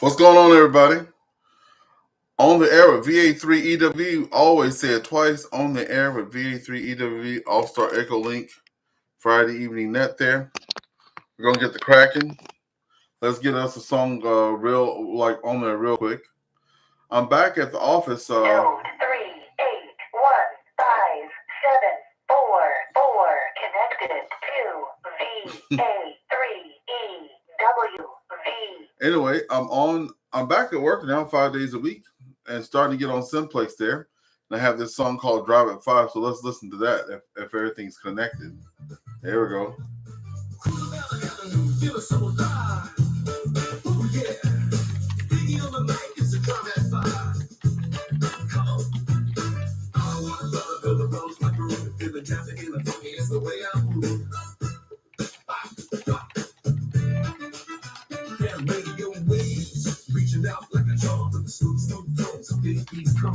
What's going on, everybody? On the air with VA3EWV. Always say it twice. On the air with VA3EWV, AllStar EchoLink, Friday evening net there. We're going to get the cracking. Let's get us a song on there real quick. I'm back at the office. Node 3815744 connected to VA3EWV. Anyway, I'm back at work now 5 days a week and starting to get on Simplex there. And I have this song called Drive at 5, so let's listen to that if everything's connected. There we go. Reaching out like a charm to the Snoop tones of these beats come.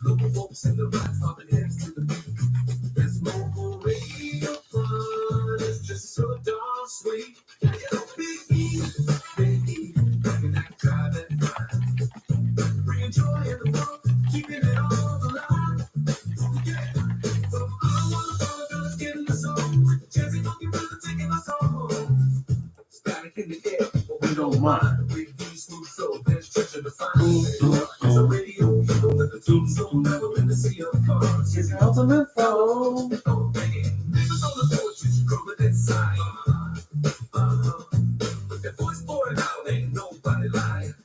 Local folks in the ride, popping heads to the beat. This local radio fun is just so darn sweet. Don't be easy, baby, rocking that drive that fine. Bringing joy in the world, keeping it all alive. Yeah, from all one fellas getting the song. Jazzy funky brother taking us home. Static in the air, but we don't mind. So there's treasure to find. It's a radio, you don't let the tune so never in the sea of cars. It's the ultimate phone. Oh, man. Niggas on the poetry, scroll it inside. With that voice pouring out, ain't nobody lying.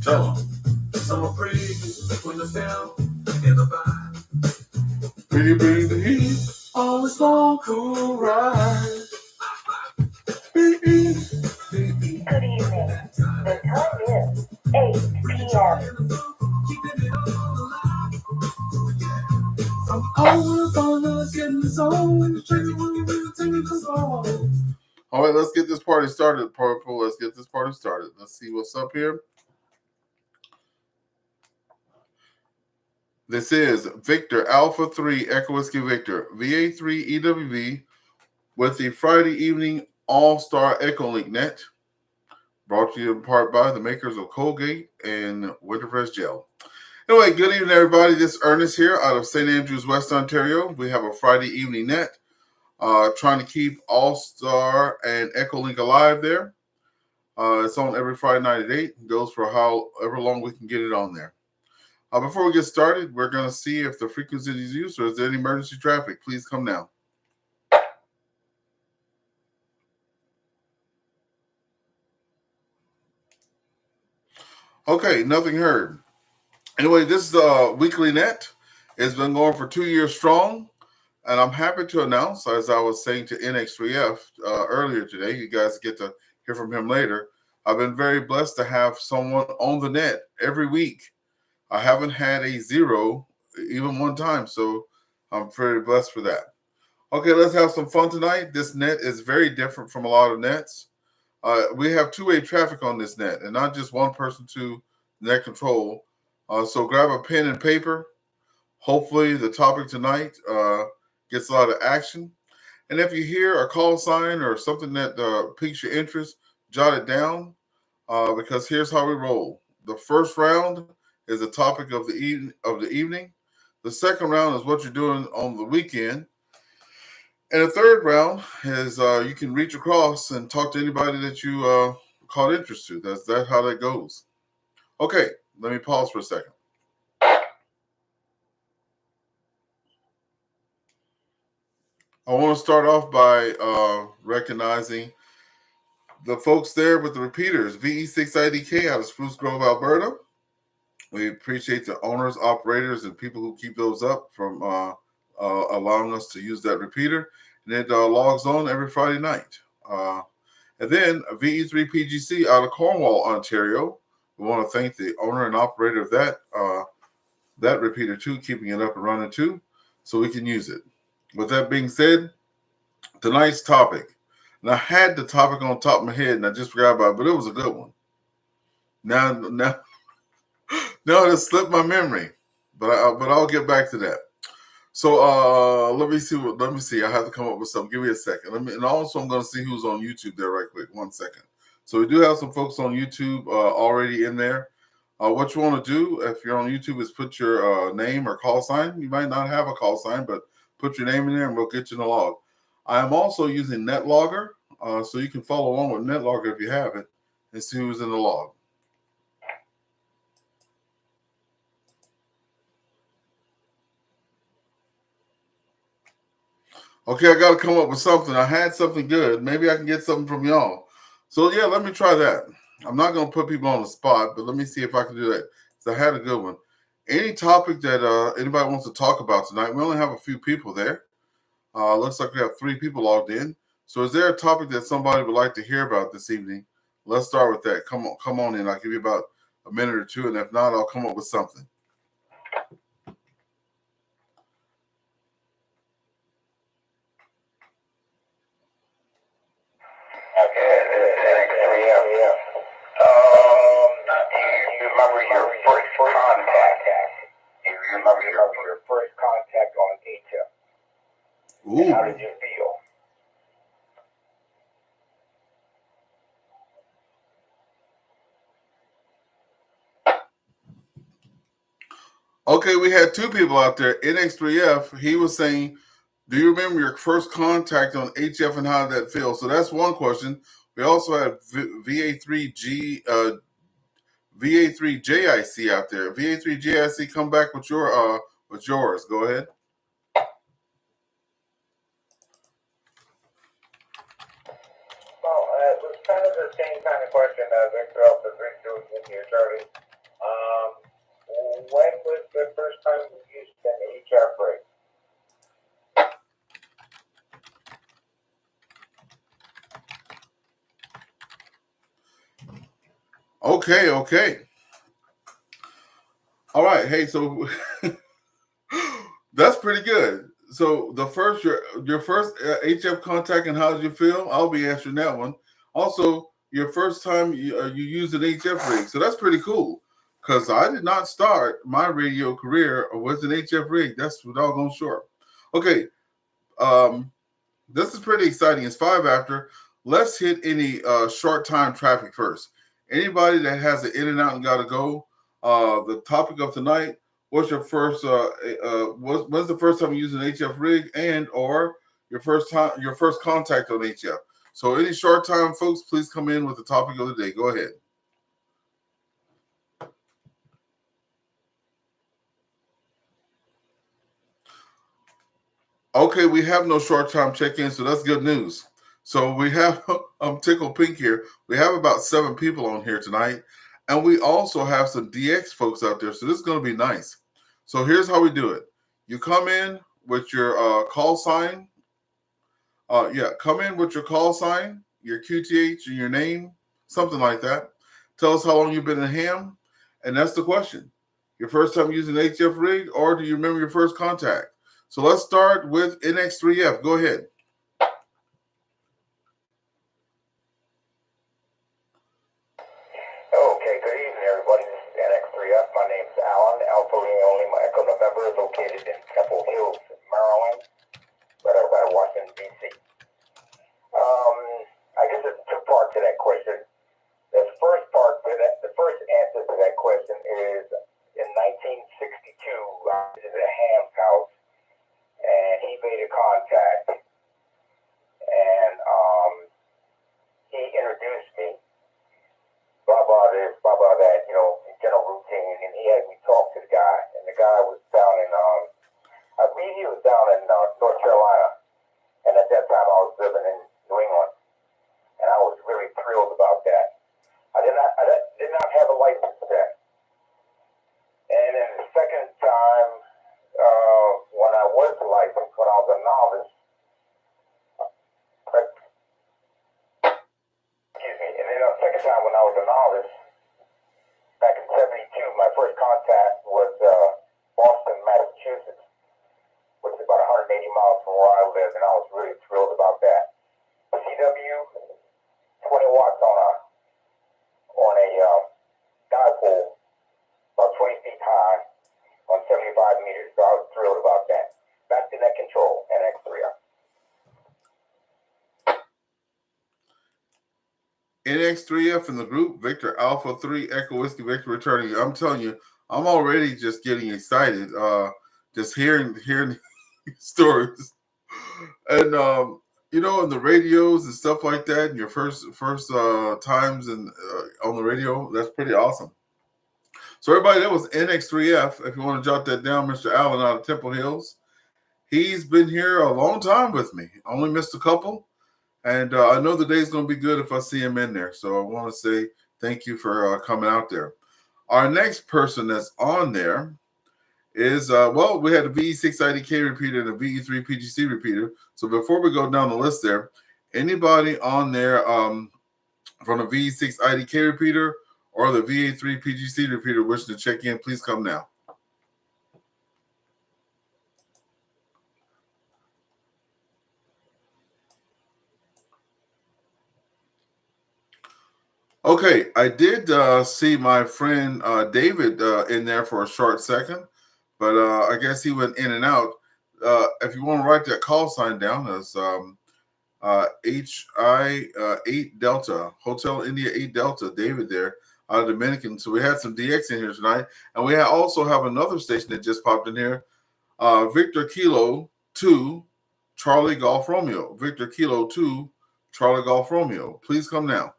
Tell them. Summer breeze, when the down, in the vibe. Pretty bring the heat. On this long, cool ride. Good evening. The time is 8 p.m. All right, let's get this party started, Purple. Let's get this party started. Let's see what's up here. This is Victor Alpha 3 Echo Whiskey Victor VA3EWV with the Friday evening AllStar EchoLink net. Brought to you in part by the makers of Colgate and Winterfresh Gel. Anyway, good evening, everybody. This is Ernest here out of St. Andrews, West Ontario. We have a Friday evening net. Trying to keep AllStar and EchoLink alive there. It's on every Friday night at 8. It goes for however long we can get it on there. Before we get started, we're going to see if the frequency is used or is there any emergency traffic. Please come now. Okay, nothing heard. Anyway, this is a weekly net. It's been going for 2 years strong. And I'm happy to announce, as I was saying to NX3F earlier today, you guys get to hear from him later. I've been very blessed to have someone on the net every week. I haven't had a zero even one time, so I'm very blessed for that. Okay, let's have some fun tonight. This net is very different from a lot of nets. We have two-way traffic on this net, and not just one person to net control. So grab a pen and paper. Hopefully the topic tonight gets a lot of action. And if you hear a call sign or something that piques your interest, jot it down because here's how we roll. The first round is the topic of the evening. The second round is what you're doing on the weekend. And the third round is you can reach across and talk to anybody that you caught interest to. That's how that goes. Okay, let me pause for a second. I want to start off by recognizing the folks there with the repeaters, VE6IDK out of Spruce Grove, Alberta. We appreciate the owners, operators, and people who keep those up from allowing us to use that repeater. And it logs on every Friday night. And then VE3PGC out of Cornwall, Ontario. We want to thank the owner and operator of that repeater too, keeping it up and running too, so we can use it. With that being said, tonight's topic. And I had the topic on top of my head and I just forgot about it, but it was a good one. Now it slipped my memory, but I'll get back to that. So let me see. I have to come up with something. Give me a second. And also I'm going to see who's on YouTube there right quick. 1 second. So we do have some folks on YouTube already in there. What you want to do if you're on YouTube is put your name or call sign. You might not have a call sign, but put your name in there and we'll get you in the log. I am also using NetLogger, so you can follow along with NetLogger if you have it and see who's in the log. Okay, I got to come up with something. I had something good. Maybe I can get something from y'all. So yeah, let me try that. I'm not going to put people on the spot, but let me see if I can do that. So I had a good one. Any topic that anybody wants to talk about tonight? We only have a few people there. Looks like we have 3 people logged in. So is there a topic that somebody would like to hear about this evening? Let's start with that. Come on in. I'll give you about a minute or two, and if not, I'll come up with something. Okay, you remember your first contact? You remember your first contact on HF? Ooh. And how did you feel? Okay, we had 2 people out there. NX3F, he was saying, do you remember your first contact on HF and how did that feel? So that's one question. We also have VA3JIC out there. VA3JIC, come back with yours. Go ahead. Well, it was kind of the same kind of question as Victor was in here, Charlie. When was the first time you used an HF rig? Okay. All right. Hey, so that's pretty good. So the first your first HF contact and how did you feel? I'll be answering that one. Also, your first time you used an HF rig. So that's pretty cool because I did not start my radio career with an HF rig. That's for doggone sure. Okay. This is pretty exciting. It's 5 after. Let's hit any short time traffic first. Anybody that has an in and out and got to go. The topic of tonight. What's your first? When's the first time you used an HF rig and or your first contact on HF? So any short time folks, please come in with the topic of the day. Go ahead. Okay, we have no short time check-in, so that's good news. So we have I'm tickled pink here. We have about 7 people on here tonight, and we also have some DX folks out there. So this is going to be nice. So here's how we do it. You come in with your call sign. Come in with your call sign, your QTH, and your name, something like that. Tell us how long you've been in ham, and that's the question. Your first time using HF rig, or do you remember your first contact? So let's start with NX3F. Go ahead. Okay, good evening, everybody. This is NX3F. My name's Alan. Alpha Romeo Lima Echo November, located in Temple Hills, Maryland, right outside of Washington, D.C. I guess there's 2 parts to that question. The first answer to that question is in 1962, I was at Ham's house, and he made a contact, and he introduced me, blah, blah this, blah, blah that, general routine, and he had me talk to the guy, and the guy was down in, I believe he was down in North Carolina, and at that time I was living in New England, and I was really thrilled about that. I did not have a license then. And then the second time, when I was licensed, when I was a novice, and then the second time when I was a novice, back in 72, my first contact was Boston, Massachusetts, which is about 180 miles from where I live, and I was really thrilled about that. CW, 20 watts on a dipole, about 20 feet high, on 75 meters, so I was thrilled about that. Back to net control, NX3. NX3F in the group, Victor Alpha 3 Echo Whiskey Victor returning. I'm telling you, I'm already just getting excited. Just hearing stories. And in the radios and stuff like that, and your first times on the radio, that's pretty awesome. So everybody, that was NX3F. If you want to jot that down, Mr. Allen out of Temple Hills. He's been here a long time with me. Only missed a couple. And I know the day's going to be good if I see him in there. So I want to say thank you for coming out there. Our next person that's on there is, we had a VE6 IDK repeater and a VE3 PGC repeater. So before we go down the list there, anybody on there from the VE6 IDK repeater or the VA3 PGC repeater wishing to check in, please come now. Okay, I did see my friend David in there for a short second, but I guess he went in and out. If you want to write that call sign down as HI 8 Delta, Hotel India 8 Delta, David there out of Dominican. So we had some DX in here tonight, and we also have another station that just popped in here, Victor Kilo 2, Charlie Golf Romeo. Victor Kilo 2, Charlie Golf Romeo. Please come now.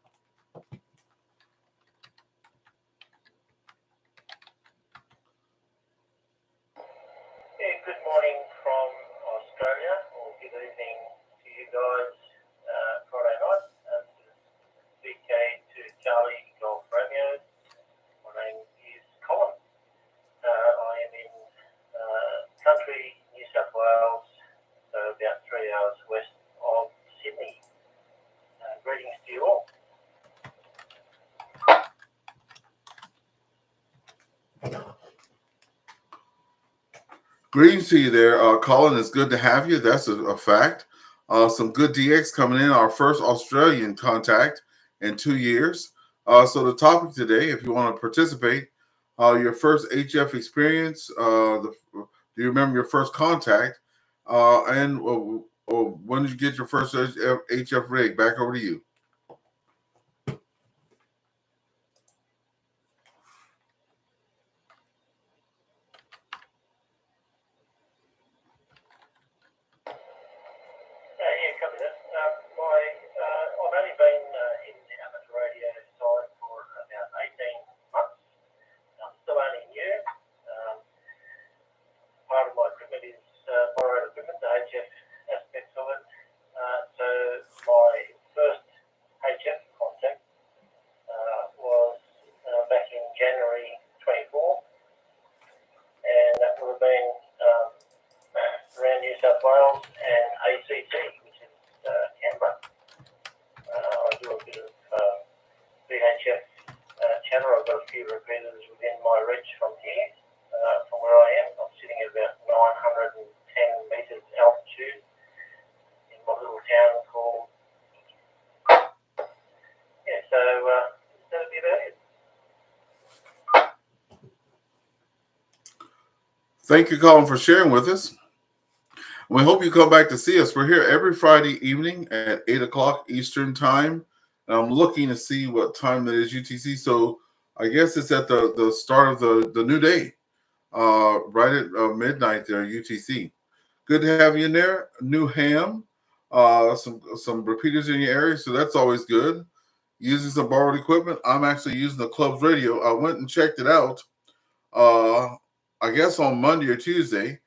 Good morning from Australia, or good evening to you guys Friday night. This is VK to Charlie Golf Romeo. My name is Colin. I am in country New South Wales, so about 3 hours west of Sydney. Greetings to you all. Greetings to you there, Colin. It's good to have you. That's a fact. Some good DX coming in. Our first Australian contact in 2 years. So the topic today, if you want to participate, your first HF experience. Do you remember your first contact? And when did you get your first HF rig? Back over to you. Copy that. I've only been in the amateur radio side for about 18 months. I'm still only new. Part of my equipment is borrowed equipment, the HF aspects of it. So my first HF contact was back in January 24, and that would have been around New South Wales and ACT, which is Canberra. I do a bit of VHF channel. I've got a few repeaters within my reach from here, from where I am. I'm sitting at about 910 metres altitude in my little town called. Yeah, so that'll be about it. Thank you, Colin, for sharing with us. We hope you come back to see us. We're here every Friday evening at 8 o'clock Eastern time. And I'm looking to see what time that is UTC. So I guess it's at the start of the new day, right at midnight there, UTC. Good to have you in there. New ham, some repeaters in your area. So that's always good. Using some borrowed equipment. I'm actually using the club's radio. I went and checked it out, I guess on Monday or Tuesday.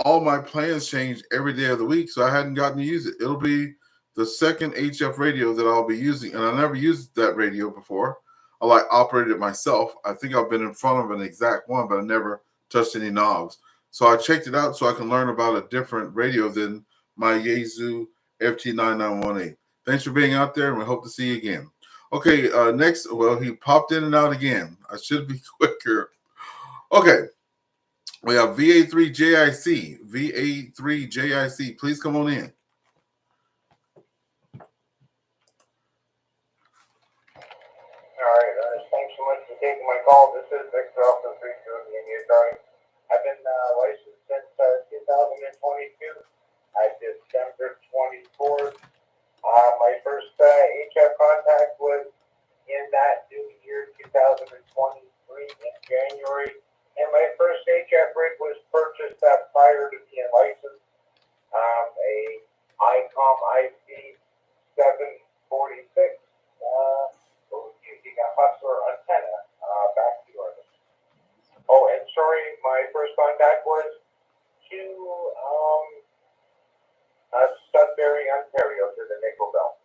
All my plans change every day of the week, so I hadn't gotten to use it. It'll be the second HF radio that I'll be using, and I never used that radio before. I operated it myself. I think I've been in front of an exact one, but I never touched any knobs. So I checked it out so I can learn about a different radio than my Yaesu FT9918. Thanks for being out there, and we hope to see you again. Okay, next, he popped in and out again. I should be quicker. Okay. We have VA3JIC. VA3JIC. Please come on in. All right, thanks so much for taking my call. This is Victor Alpha 3 India Charlie. I've been licensed since 2022. December 24th, My first HF contact was in that new year, 2023, in January. And my first HF rig was purchased prior to being licensed. A ICOM IC 746 using a Hustler antenna. Back to yours. Oh, and sorry, my first contact was to Sudbury, Ontario, to the Nickel Belt.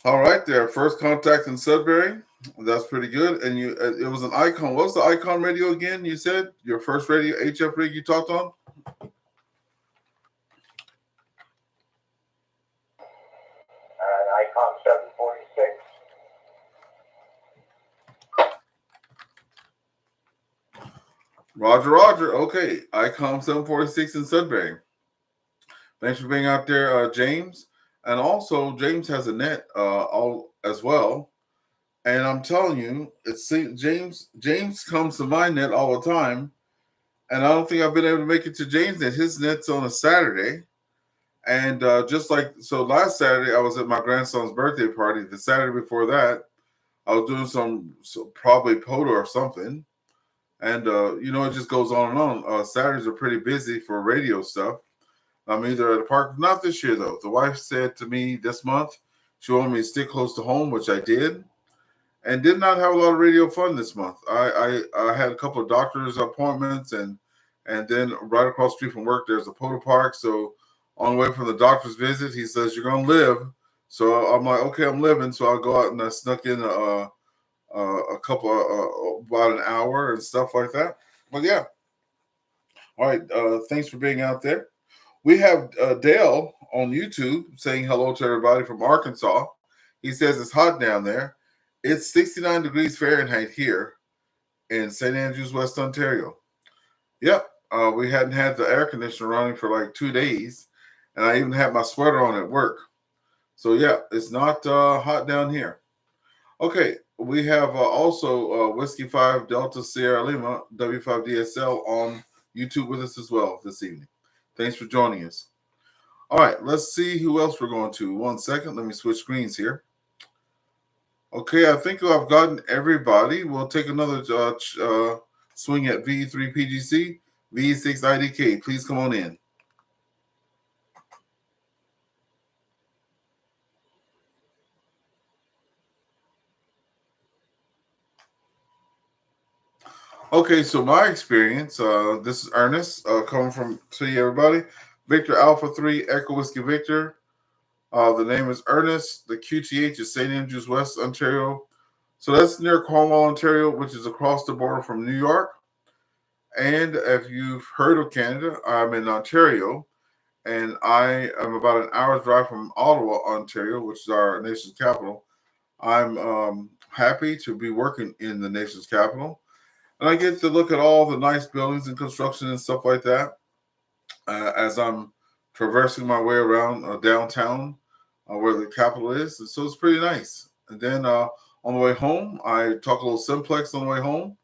All right, there. First contact in Sudbury. That's pretty good. And you, it was an Icon. What was the Icon radio again? You said your first radio HF rig you talked on. An ICOM 746. Roger, Roger. Okay, Icom 746 in Sudbury. Thanks for being out there, James. And also, James has a net all as well. And I'm telling you, it's James comes to my net all the time, and I don't think I've been able to make it to James' net. His net's on a Saturday, and just like so, last Saturday I was at my grandson's birthday party. The Saturday before that, I was doing probably POTA or something, and it just goes on and on. Saturdays are pretty busy for radio stuff. I'm either at a park, not this year though. The wife said to me this month she wanted me to stick close to home, which I did. And did not have a lot of radio fun this month. I had a couple of doctor's appointments, and then right across the street from work there's a POTA park. So on the way from the doctor's visit, he says you're gonna live. So I'm like, okay, I'm living. So I'll go out and I snuck in a couple of about an hour and stuff like that. But yeah, all right. Thanks for being out there. We have Dale on YouTube saying hello to everybody from Arkansas. He says it's hot down there. It's 69 degrees Fahrenheit here in St. Andrews, West Ontario. Yep, we hadn't had the air conditioner running for like 2 days, and I even had my sweater on at work. So yeah, it's not hot down here. Okay, we have also Whiskey 5 Delta Sierra Lima W5DSL on YouTube with us as well this evening. Thanks for joining us. All right, let's see who else we're going to. 1 second, let me switch screens here. Okay, I think I've gotten everybody. We'll take another swing at VA3PGC, VA6IDK. Please come on in. Okay, so my experience, this is Ernest coming from to you, everybody. Victor Alpha 3, Echo Whiskey Victor. The name is Ernest. The QTH is St. Andrews, West Ontario. So that's near Cornwall, Ontario, which is across the border from New York. And if you've heard of Canada, I'm in Ontario, and I am about an hour's drive from Ottawa, Ontario, which is our nation's capital. I'm happy to be working in the nation's capital, and I get to look at all the nice buildings and construction and stuff like that as I'm traversing my way around downtown where the capital is. And so it's pretty nice. And then on the way home, I talk a little simplex on the way home.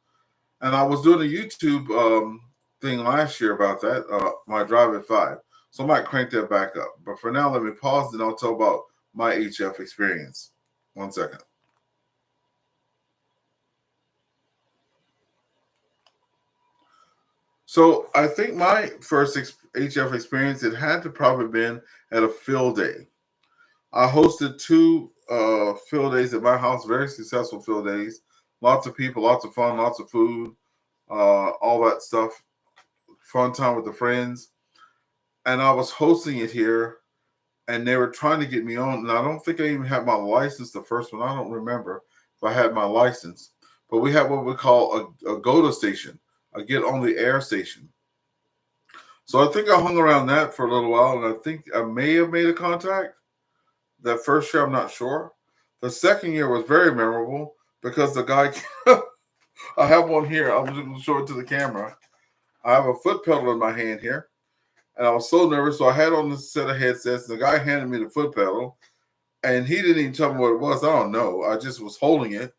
And I was doing a YouTube thing last year about that, my drive at 5. So I might crank that back up. But for now, let me pause and I'll tell about my HF experience. 1 second. So I think my first HF experience, it had to probably been at a field day. I hosted 2 field days at my house, very successful field days. Lots of people, lots of fun, lots of food, all that stuff. Fun time with the friends. And I was hosting it here, and they were trying to get me on. And I don't think I even had my license, the first one. I don't remember if I had my license. But we had what we call a go-to station, a get-on-the-air station. So I think I hung around that for a little while, and I think I may have made a contact. That first year, I'm not sure. The second year was very memorable because the guy, I have one here. I'm just going to show it to the camera. I have a foot pedal in my hand here, and I was so nervous. So I had on this set of headsets, and the guy handed me the foot pedal, and he didn't even tell me what it was. I don't know. I just was holding it.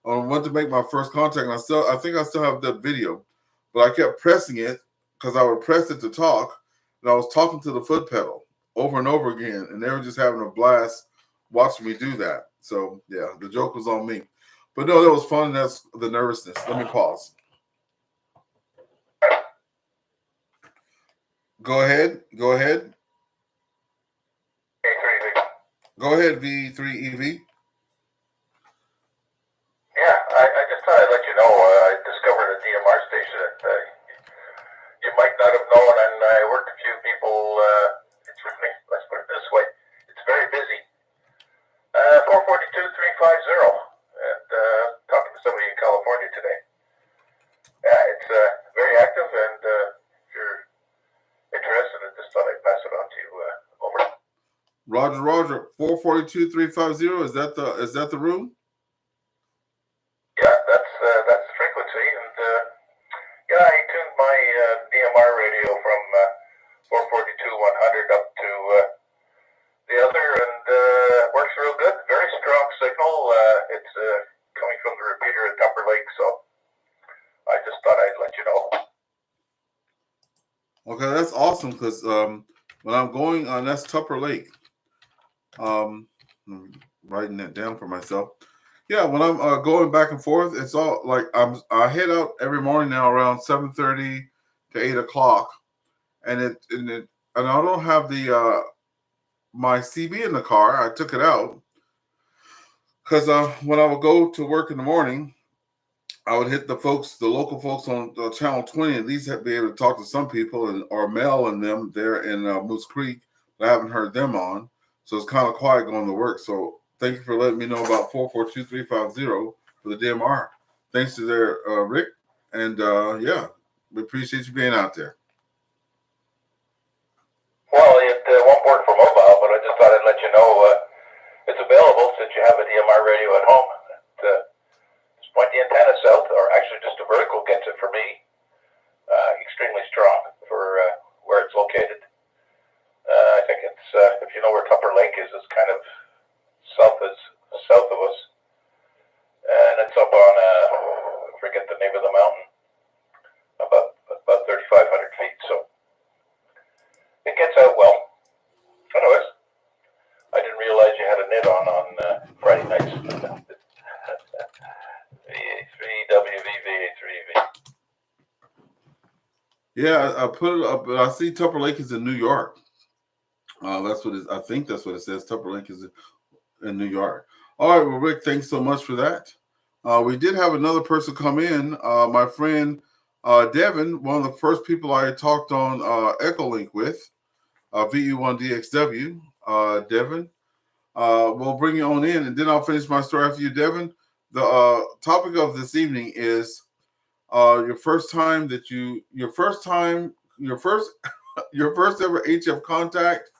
I went to make my first contact, and I think I still have that video, but I kept pressing it because I would press it to talk, and I was talking to the foot pedal over and over again, and they were just having a blast watching me do that. So yeah, the joke was on me. But no, that was fun. And that's the nervousness. Let me pause. Go ahead. Go ahead. Go ahead, V3EV. Yeah, I just thought I'd let you know I discovered a DMR station that you might not have known, and I worked a few people. It's really, let's put it this way, it's very busy. 442-350, and talking to somebody in California today. Yeah, it's very active, and if you're interested, I just thought I'd pass it on to you. Over. Roger. 442-350. Is that the room? Yeah, that's the frequency, and yeah, I tuned my DMR radio from 442-100 up to the other, and works real good. Very strong signal. It's coming from the repeater at Tupper Lake, so I just thought I'd let you know. Okay, that's awesome because when I'm going on, that's Tupper Lake. I'm writing that down for myself. Yeah, when I'm going back and forth, it's all like I head out every morning now around 7:30 to 8 o'clock, and I don't have the my CB in the car. I took it out because when I would go to work in the morning, I would hit the local folks on Channel 20, at least be able to talk to some people or mail in them there in Moose Creek. I haven't heard them on, so it's kind of quiet going to work. So thank you for letting me know about 442-350 for the DMR. Thanks to their Rick, and yeah, we appreciate you being out there. Well, it won't work for mobile, but I just thought I'd let you know it's available since you have a DMR radio at home. Just point the antenna south, or actually just a vertical gets it for me. Extremely strong for where it's located. I think it's, if you know where Tupper Lake is, it's kind of south of us. And it's up on, I forget the name of the mountain, about 3,500 feet. So it gets out well. Anyways, I didn't realize you had a nit on Friday nights. VA3EWV-V. Yeah, I put it up, but I see Tupper Lake is in New York. That's what I think that's what it says. Tupper Lake is in New York. All right, well, Rick, thanks so much for that. We did have another person come in. My friend Devin, one of the first people I talked on EchoLink with, VE1DXW. Devin, we'll bring you on in, and then I'll finish my story after you, Devin. The topic of this evening is your first ever HF contact,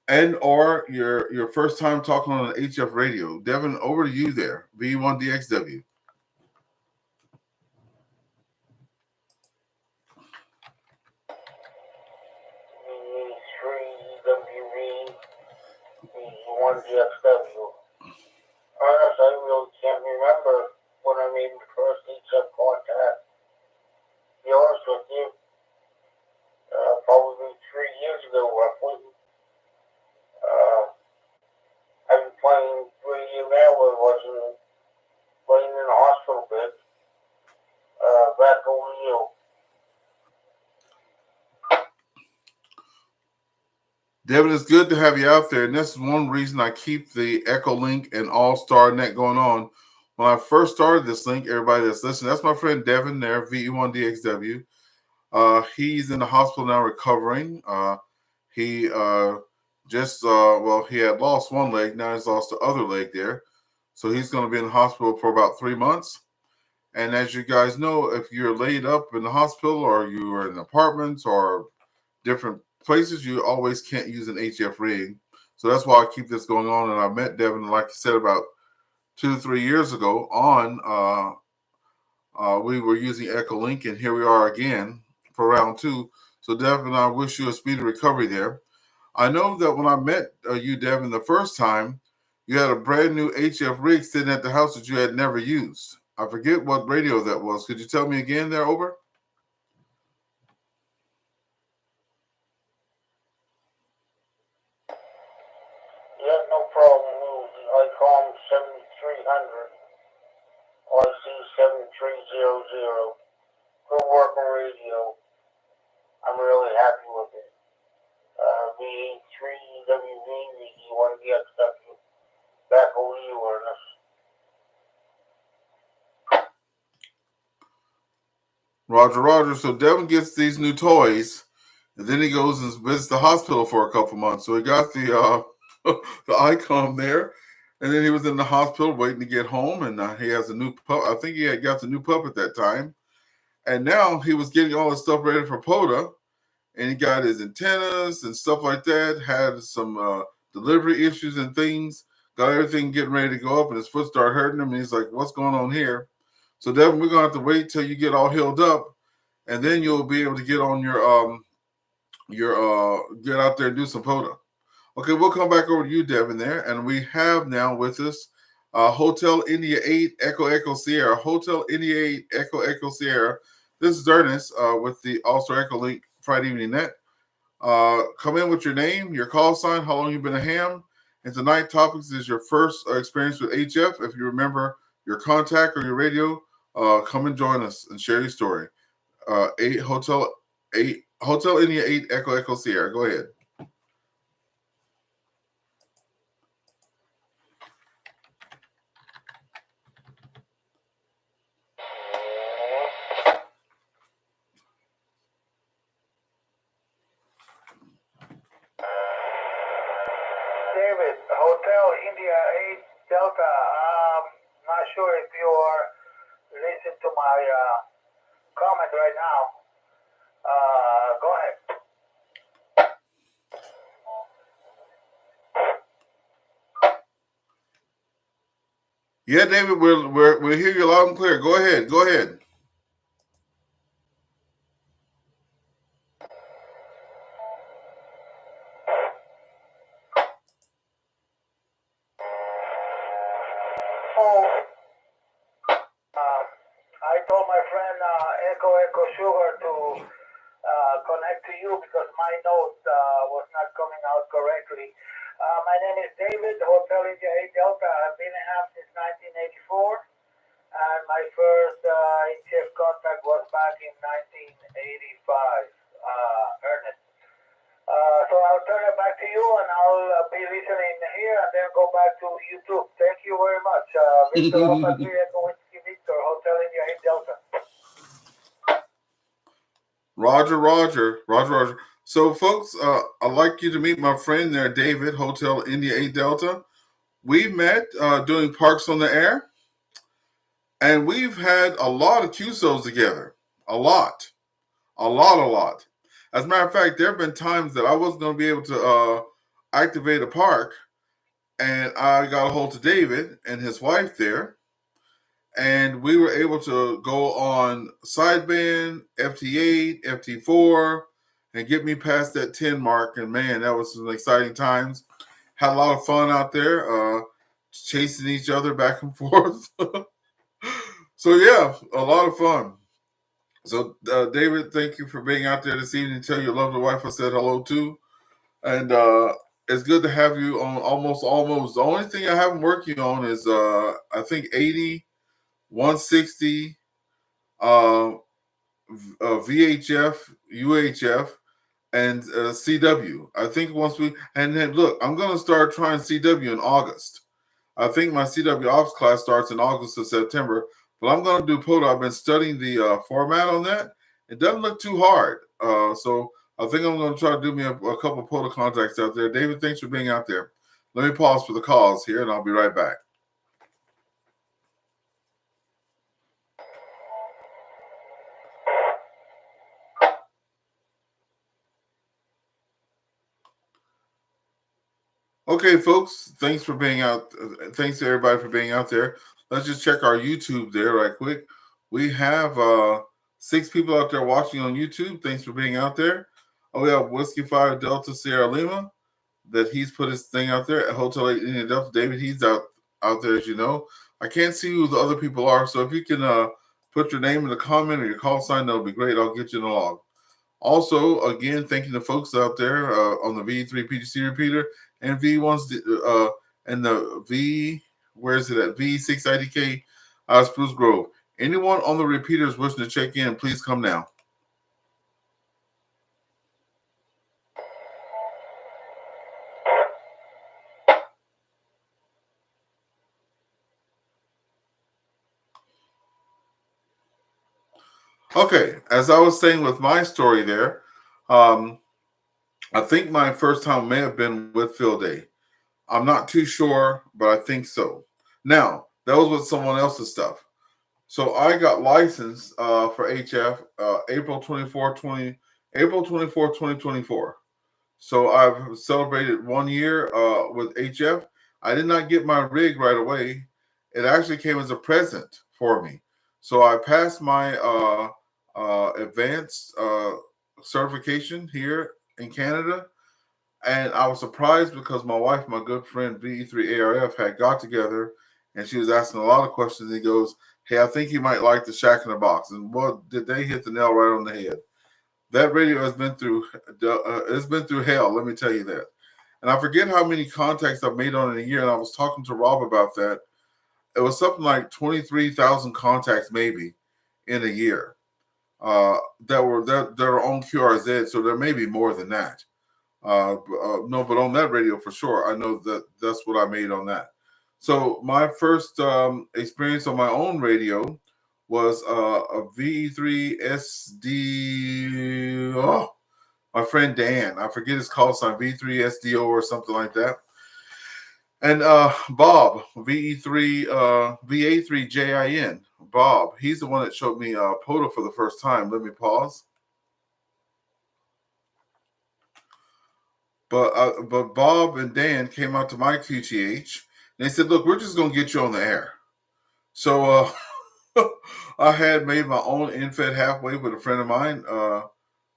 and or your first time talking on an HF radio. Devin, over to you there. V1DXW. VA3EWV-L. Honest, I really can't remember when I made my first HF contact. To be honest with you, probably 3 years ago, roughly. I've been playing radio now where I wasn't playing in the hospital bed. Back over to you. Devin, it's good to have you out there, and this is one reason I keep the EchoLink and AllStar Net going on. When I first started this link, everybody that's listening, that's my friend Devin there, VE1DXW. He's in the hospital now recovering. He he had lost one leg. Now he's lost the other leg there. So he's going to be in the hospital for about 3 months. And as you guys know, if you're laid up in the hospital or you are in apartments or different places, you always can't use an HF rig. So that's why I keep this going on. And I met Devin, like I said, about 2 to 3 years ago on we were using EchoLink, and here we are again for round 2. So Devin, I wish you a speedy recovery there. I know that when I met you, Devin, the first time, you had a brand new HF rig sitting at the house that you had never used. I forget what radio that was. Could you tell me again there, over? ICOM 7300, RC 7300. Good working radio. I'm really happy with it. VA3EWV-L, back over you, Ernest. Roger, Roger. So Devin gets these new toys, and then he goes and visits the hospital for a couple months. So he got the the icon there, and then he was in the hospital waiting to get home, and he has a new pup. I think he had got the new pup at that time, and now he was getting all his stuff ready for POTA, and he got his antennas and stuff like that. Had some delivery issues and things. Got everything getting ready to go up, and his foot started hurting him, and he's like, "What's going on here?" So Devin, we're gonna have to wait till you get all healed up, and then you'll be able to get on your get out there and do some POTA. Okay, we'll come back over to you, Devin, there, and we have now with us Hotel India 8 Echo Sierra. Hotel India 8 Echo Sierra. This is Ernest with the AllStar EchoLink Friday Evening Net. Come in with your name, your call sign, how long you've been a ham, and tonight topics is your first experience with HF. If you remember your contact or your radio, come and join us and share your story. Hotel India 8 Echo Sierra. Go ahead. David, Hotel India 8 Delta. Not sure if you are listening to my comment right now. Go ahead. Yeah, David, we'll hear you loud and clear. Go ahead. Go ahead. I told my friend Echo Sugar to connect to you because my note was not coming out correctly. My name is David, Hotel India 8 Delta. I've been in ham since 1984, and my first HF contact was back in 1985, Ernest. So I'll turn it back to you, and I'll be listening here and then go back to YouTube. Thank you very much. Victor Alpha 3 Echo Whiskey Victor, Hotel India 8 Delta. Roger. So, folks, I'd like you to meet my friend there, David, Hotel India 8 Delta. We met doing Parks on the Air, and we've had a lot of QSOs together. A lot. As a matter of fact, there have been times that I wasn't going to be able to activate a park, and I got a hold of David and his wife there, and we were able to go on sideband, FT8, FT4, and get me past that 10 mark. And man, that was some exciting times. Had a lot of fun out there, chasing each other back and forth. So yeah, a lot of fun. So David, thank you for being out there this evening. Tell your lovely wife I said hello to. And it's good to have you on almost. The only thing I haven't working on is I think 80, 160, VHF, UHF, and CW. I think once and then look, I'm going to start trying CW in August. I think my CW Ops class starts in August or September, but I'm going to do POTA. I've been studying the format on that. It doesn't look too hard. So I think I'm going to try to do me a couple of POTA contacts out there. David, thanks for being out there. Let me pause for the calls here, and I'll be right back. Okay, folks, thanks for being out. Thanks to everybody for being out there. Let's just check our YouTube there right quick. We have 6 people out there watching on YouTube. Thanks for being out there. Oh, we have Whiskey 5 Delta Sierra Lima that he's put his thing out there at Hotel 8 Indian Delta. David, he's out there, as you know. I can't see who the other people are, so if you can put your name in the comment or your call sign, that'll be great. I'll get you in the log. Also, again, thanking the folks out there on the V3 PGC repeater and V1's and the where is it at? VE6IDK out of Spruce Grove. Anyone on the repeaters wishing to check in, please come now. Okay, as I was saying with my story there, I think my first time may have been with Field Day. I'm not too sure, but I think so. Now, that was with someone else's stuff. So I got licensed for HF April 24, 2024. So I've celebrated 1 year with HF. I did not get my rig right away. It actually came as a present for me. So I passed my advanced certification here in Canada. And I was surprised because my wife, my good friend VE3ARF, had got together and she was asking a lot of questions. He goes, "Hey, I think you might like the Shack in the Box." And well, did they hit the nail right on the head? That radio has been through it's been through hell, let me tell you that. And I forget how many contacts I've made on it in a year. And I was talking to Rob about that. It was something like 23,000 contacts maybe in a year that are on QRZ. So there may be more than that. No, but on that radio for sure, I know that that's what I made on that. So my first experience on my own radio was a VE3SD. Oh, my friend Dan, I forget his call sign, V3SDO or something like that. And Bob, VA3JIN, Bob, he's the one that showed me POTA for the first time. Let me pause. But Bob and Dan came out to my QTH and they said, "Look, we're just gonna get you on the air." So I had made my own infed halfway with a friend of mine,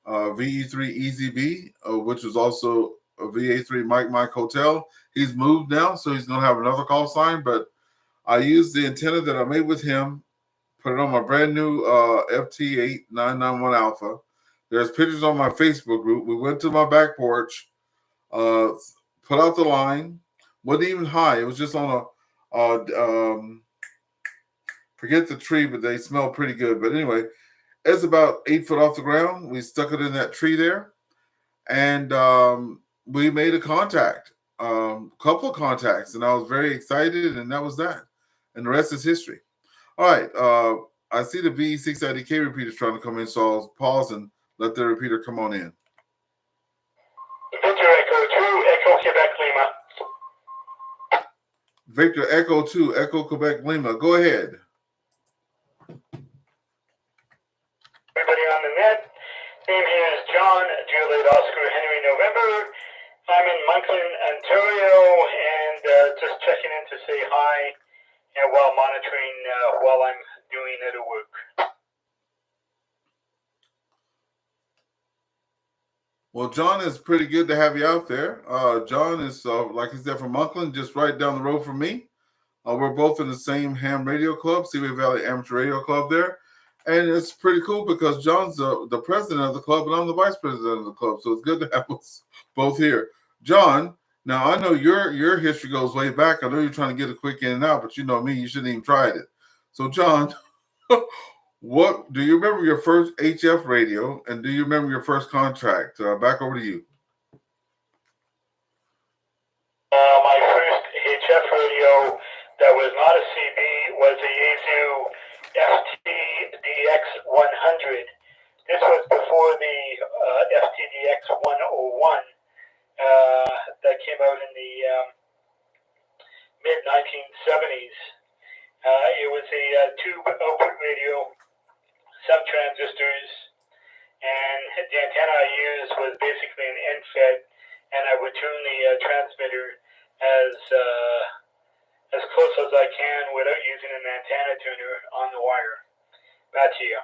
VE3EZB, which was also a VA3 Mike Hotel. He's moved now, so he's gonna have another call sign. But I used the antenna that I made with him, put it on my brand new FT8991 Alpha. There's pictures on my Facebook group. We went to my back porch. Put out the line. Wasn't even high. It was just on forget the tree, but they smell pretty good. But anyway, it's about 8 foot off the ground. We stuck it in that tree there, and we made a contact, couple of contacts, and I was very excited, and that was that. And the rest is history. All right. I see the VE6IDK repeaters trying to come in, so I'll pause and let the repeater come on in. Victor Echo 2, Echo Quebec Lima. Victor Echo 2, Echo Quebec Lima. Go ahead. Everybody on the net. Name here is John, Juliet Oscar Henry November. I'm in Moncton, Ontario, and just checking in to say hi and while monitoring while I'm doing other work. Well, John, is pretty good to have you out there. John is, like I said, from Moncton, just right down the road from me. We're both in the same ham radio club, Seaway Valley Amateur Radio Club there. And it's pretty cool because John's the president of the club and I'm the vice president of the club. So it's good to have us both here. John, now I know your history goes way back. I know you're trying to get a quick in and out, but you know me, you shouldn't even tried it. So John, what do you remember your first HF radio, and do you remember your first contract? Back over to you. My first HF radio that was not a CB was a Yaesu FTDX100. This was before the FTDX101 that came out in the mid-1970s. It was a tube output radio, some transistors, and the antenna I used was basically an end-fed, and I would tune the transmitter as close as I can without using an antenna tuner on the wire. Back to you.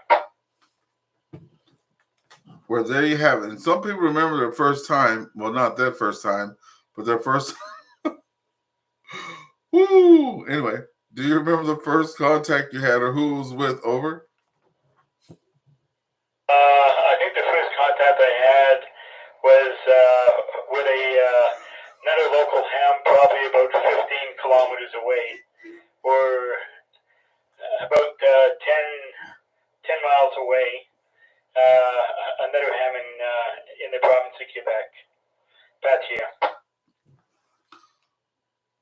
Well, there you have it. And some people remember their first time. Well, not that first time, but their first. Woo! Anyway, do you remember the first contact you had or who was with? Over? I think the first contact I had was with a another local ham probably about 15 kilometers away, or about 10 miles away, another ham in the province of Quebec. That's here.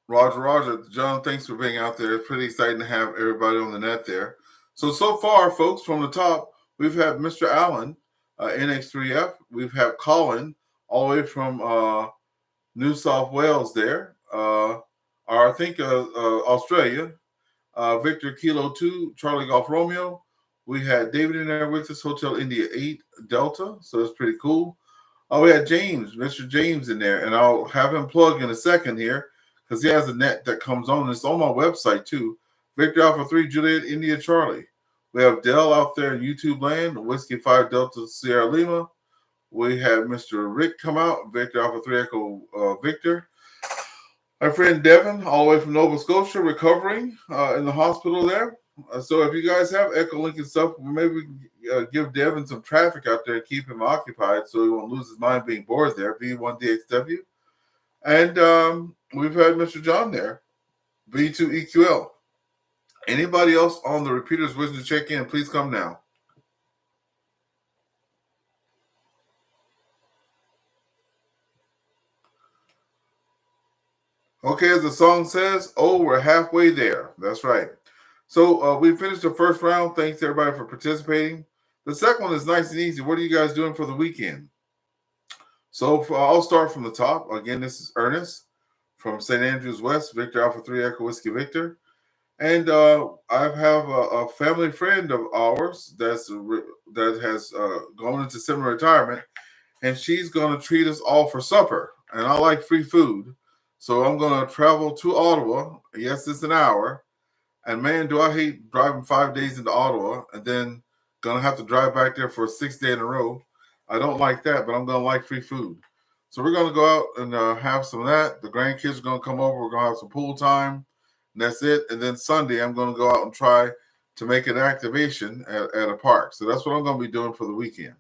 Roger. John, thanks for being out there. It's pretty exciting to have everybody on the net there. So far, folks, from the top, we've had Mr. Allen, NX3F. We've had Colin, all the way from New South Wales there. Australia. Victor Kilo 2, Charlie Golf Romeo. We had David in there with us, Hotel India 8 Delta. So that's pretty cool. We had James, Mr. James in there. And I'll have him plug in a second here, because he has a net that comes on. It's on my website, too. Victor Alpha 3, Juliet, India, Charlie. We have Dell out there in YouTube land, Whiskey 5 Delta, Sierra Lima. We have Mr. Rick come out, Victor Alpha 3 Echo Victor. My friend Devin, all the way from Nova Scotia, recovering in the hospital there. So if you guys have EchoLink and stuff, maybe we can give Devin some traffic out there and keep him occupied so he won't lose his mind being bored there, V1DXW. And we've had Mr. John there, V2EQL. Anybody else on the repeaters wishing to check in, please come now. Okay, as the song says, we're halfway there. That's right. So we finished the first round. Thanks to everybody for participating. The second one is nice and easy. What are you guys doing for the weekend? So I'll start from the top. Again, this is Ernest from St. Andrews West, Victor Alpha 3 Echo Whiskey Victor. And I have a family friend of ours that has gone into semi-retirement, and she's going to treat us all for supper. And I like free food. So I'm going to travel to Ottawa. Yes, it's an hour. And man, do I hate driving 5 days into Ottawa and then going to have to drive back there for a 6 day in a row. I don't like that, but I'm going to like free food. So we're going to go out and have some of that. The grandkids are going to come over. We're going to have some pool time. And that's it. And then Sunday, I'm going to go out and try to make an activation at a park. So that's what I'm going to be doing for the weekend.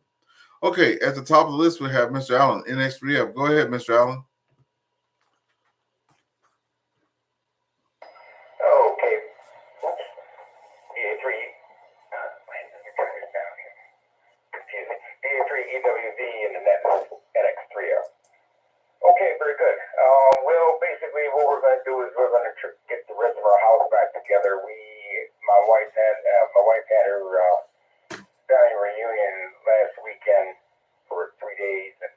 Okay, at the top of the list, we have Mr. Allen, NX3F. Go ahead, Mr. Allen. Okay. VA3, let me turn this down here. Confusing. VA3EWV in the net NX3F. Okay, very good. Well, basically what we're going to do is we're going to get the rest of our house back together. My wife had her family reunion last weekend for 3 days, and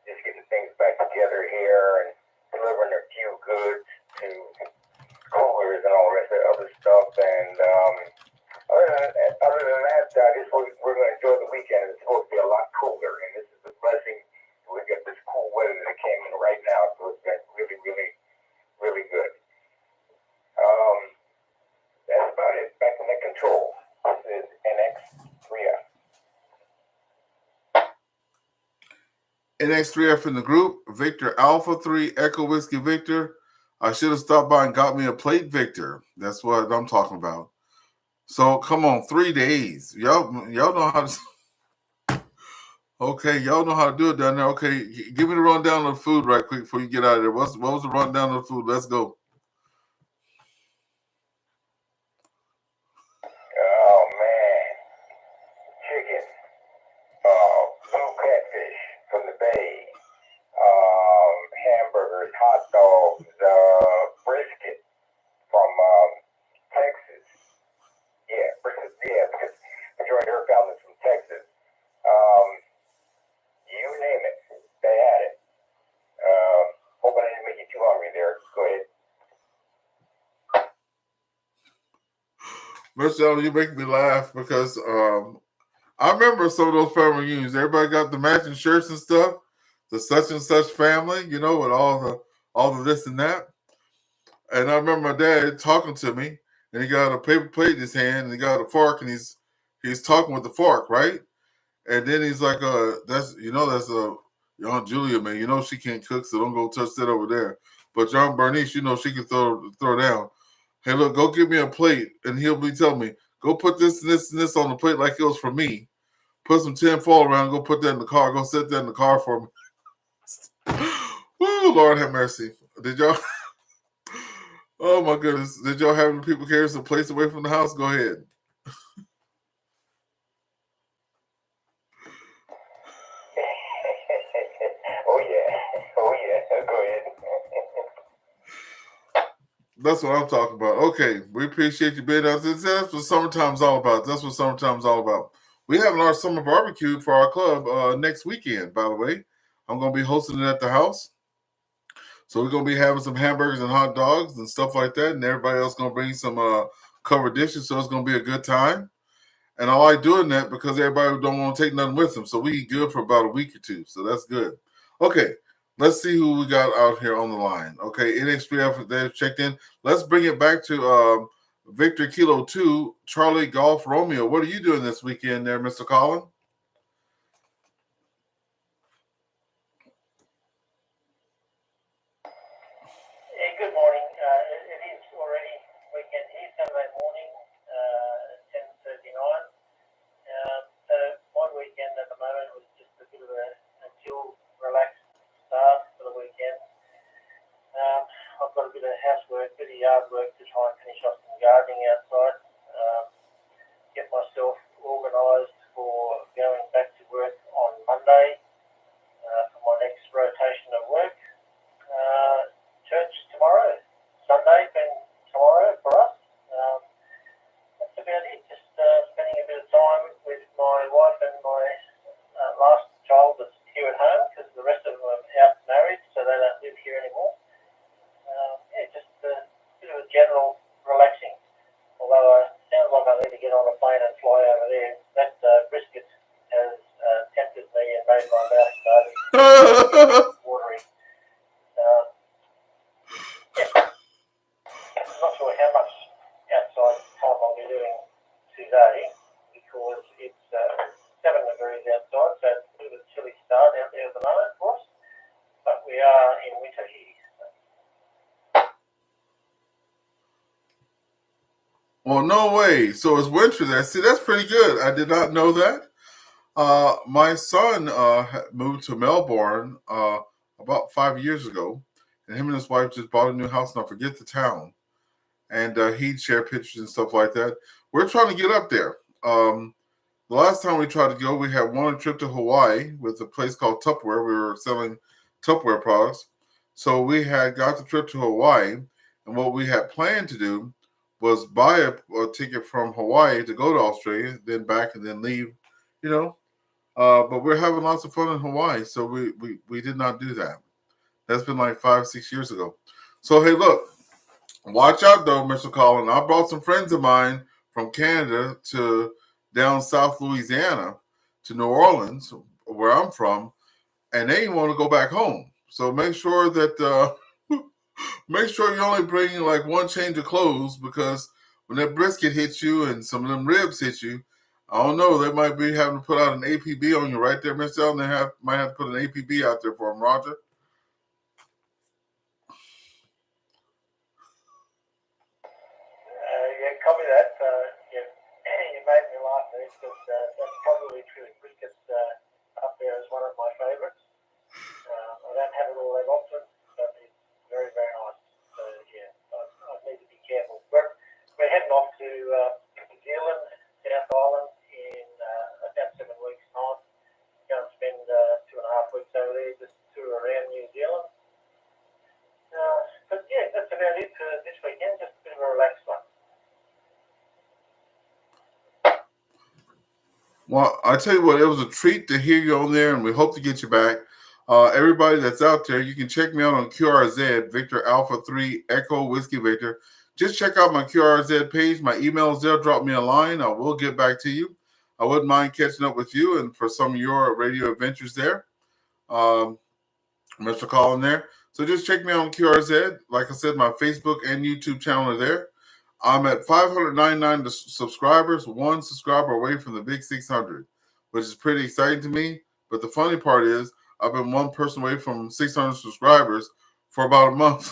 just getting things back together here and delivering a few goods to coolers and all the rest of the other stuff. And other than that, I guess we're going to enjoy the weekend. It's supposed to be a lot cooler, and this is a blessing. We get this cool weather that came in right now, so it's been really, really, really good. That's about it. Back to net control. This is NX3F. NX3F in the group. Victor Alpha 3 Echo Whiskey Victor. I should have stopped by and got me a plate, Victor. That's what I'm talking about. So come on, 3 days. Y'all know how to. Okay, y'all know how to do it down there. Okay, give me the rundown of the food right quick before you get out of there. What was the rundown of the food? Let's go. Oh, man. Chicken. Blue catfish from the bay. Hamburgers, hot dogs, brisket from Texas. Yeah, brisket. Yeah, because majority of her family's from Texas. You name it, they had it. Hoping I didn't make you too hungry there. Go ahead. Michelle, you make me laugh because I remember some of those family reunions. Everybody got the matching shirts and stuff. The such and such family, with all the this and that. And I remember my dad talking to me, and he got a paper plate in his hand, and he got a fork, and he's talking with the fork, right? And then he's like, that's your Aunt Julia, man. She can't cook, so don't go touch that over there. But your Aunt Bernice, she can throw down. Hey, look, go get me a plate. And he'll be telling me, go put this and this and this on the plate like it was for me. Put some tin foil around, go put that in the car. Go sit that in the car for me. Oh, Lord have mercy. Did y'all? Oh my goodness! Did y'all have people carry some plates away from the house? Go ahead. Oh yeah. Oh yeah. Go ahead. That's what I'm talking about. Okay, we appreciate you being out there. That's what summertime's all about. That's what summertime's all about. We having our summer barbecue for our club next weekend, by the way. I'm going to be hosting it at the house. So we're going to be having some hamburgers and hot dogs and stuff like that. And everybody else going to bring some covered dishes. So it's going to be a good time. And I like doing that because everybody don't want to take nothing with them. So we eat good for about a week or two. So that's good. Okay, let's see who we got out here on the line. Okay, NXPF, they've checked in. Let's bring it back to Victor Kilo 2, Charlie Golf Romeo. What are you doing this weekend there, Mr. Collin? Hey, good morning. It is already weekend here, Saturday morning, 10:39. So my weekend at the moment was just a bit of a chill, relaxed start for the weekend. I've got a bit of housework, bit of yard work to try and finish off some gardening outside. Get myself organised for going back to work on Monday for my next rotation of work. Church tomorrow, Sunday being tomorrow for us. That's about it. Just spending a bit of time with my wife and my last child that's here at home because the rest of them are out married, so they don't live here anymore. Just a bit of a general relaxing. Although it sounds like I need to get on a plane and fly over there. That brisket has tempted me and made my mouth started watering. I'm not sure how much outside time I'll be doing today because it's 7 degrees outside, so it's a bit of a chilly start out there at the moment for us. But we are in winter here. Well, no way. So it's winter there. See, that's pretty good. I did not know that. My son moved to Melbourne about 5 years ago, and him and his wife just bought a new house, and I forget the town. And he'd share pictures and stuff like that. We're trying to get up there. The last time we tried to go, we had one trip to Hawaii with a place called Tupperware. We were selling Tupperware products. So we had got the trip to Hawaii, and what we had planned to do was buy a ticket from Hawaii to go to Australia, then back and then leave, you know. But we're having lots of fun in Hawaii, so we did not do that. That's been like 5-6 years ago. So hey, look, watch out though, Mr. Collin. I brought some friends of mine from Canada to down South Louisiana to New Orleans, where I'm from, and they want to go back home. So make sure that make sure you only bring like one change of clothes because when that brisket hits you and some of them ribs hit you, I don't know, they might be having to put out an APB on you right there, Mr. L, and they might have to put an APB out there for them, Roger. Yeah, copy that. You made me laugh there because that's probably true. Brisket's up there as one of my favourites. I don't have it all that often, but it's very, very nice. So yeah, I need to be careful. We're heading off to New Zealand, South Island in about 7 weeks' time. Going to spend 2.5 weeks over there, just tour around New Zealand. But yeah, that's about it for this weekend. Just a bit of a relaxed one. Well, I tell you what, it was a treat to hear you on there, and we hope to get you back. Everybody that's out there, you can check me out on QRZ, Victor Alpha 3 Echo Whiskey Victor. Just check out my QRZ page. My email is there. Drop me a line. I will get back to you. I wouldn't mind catching up with you and for some of your radio adventures there, Mr. Collin there. So just check me out on QRZ. Like I said, my Facebook and YouTube channel are there. I'm at 599 subscribers, one subscriber away from the big 600, which is pretty exciting to me. But the funny part is I've been one person away from 600 subscribers for about a month.